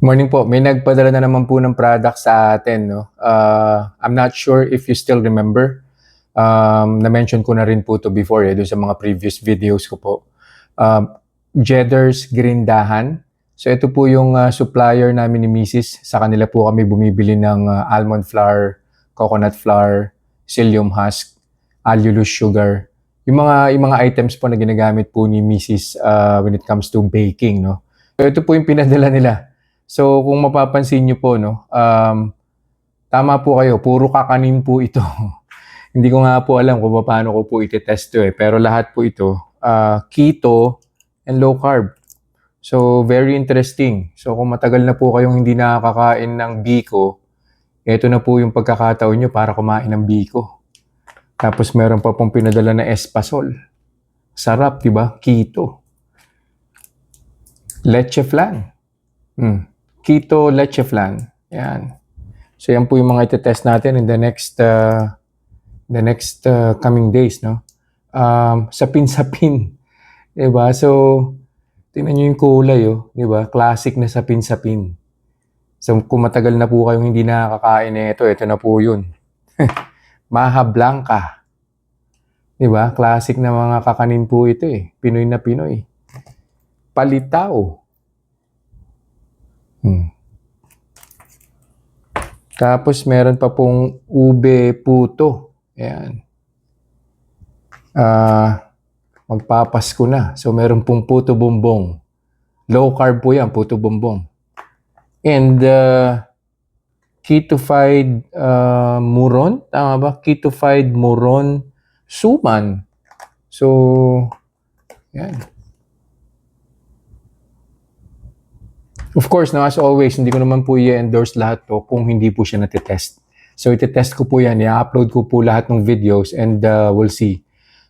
Morning po. May nagpadala na naman po ng product sa atin, no? I'm not sure if you still remember. Na-mention ko na rin po to before doon sa mga previous videos ko po. Jedders Grindahan. So ito po yung supplier namin ni Mrs. Sa kanila po kami bumibili ng almond flour, coconut flour, psyllium husk, allulose sugar. Yung mga items po na ginagamit po ni Mrs. When it comes to baking, no? So ito po yung pinadala nila. So kung mapapansin niyo po, no, tama po kayo, puro kakanin po ito. Hindi ko nga po alam kung paano ko po iti-test to pero lahat po ito keto and low carb. So very interesting. So kung matagal na po kayong hindi nakakakain ng biko, ito na po yung pagkakataon nyo para kumain ng biko. Tapos meron pa pong pinadala na espasol. Sarap, di ba? Keto. Leche flan. Keto leche flan. Yan. So yan po yung mga iti-test natin in the next coming days, no? Sapin-sapin. Diba? So, tingnan nyo yung kulay, oh. Diba? Classic na sapin-sapin. So, kung matagal na po kayong hindi nakakain ito na po yun. Maha Blanca. Diba? Classic na mga kakanin po ito eh. Pinoy na Pinoy. Palitaw. Tapos meron pa pong ube puto. Ayan. Magpapasko na. So meron pong puto bumbong. Low carb po yan, puto bumbong. And ketofied muron. Tama ba? Ketofied muron suman. So, yan. Of course, as always, hindi ko naman po i-endorse lahat to kung hindi po siya natitest. So, iti-test ko po yan. I-upload ko po lahat ng videos and we'll see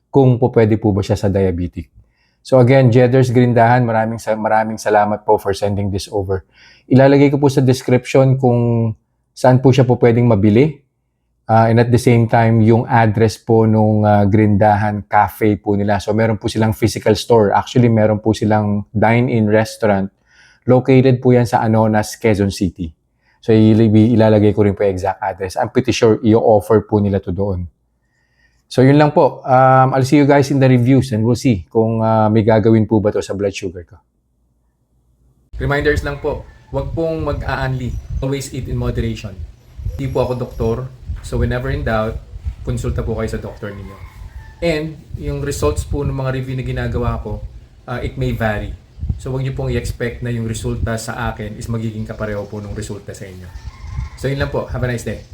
kung po pwede po ba siya sa diabetic. So again, Jedders Grindahan, maraming salamat po for sending this over. Ilalagay ko po sa description kung saan po siya po pwedeng mabili. And at the same time, yung address po nung Grindahan Cafe po nila. So meron po silang physical store. Actually, meron po silang dine-in restaurant. Located po yan sa Anonas, Quezon City. So ilalagay ko rin po exact address. I'm pretty sure i-offer po nila to doon. So yun lang po. I'll see you guys in the reviews and we'll see kung may gagawin po ba to sa blood sugar ko. Reminders lang po, huwag pong mag-aanli. Always eat in moderation. Hindi po ako doktor, so whenever in doubt, konsulta po kayo sa doktor ninyo. And yung results po ng mga review na ginagawa ko, it may vary. So huwag niyo pong i-expect na yung resulta sa akin is magiging kapareho po ng resulta sa inyo. So yun lang po. Have a nice day.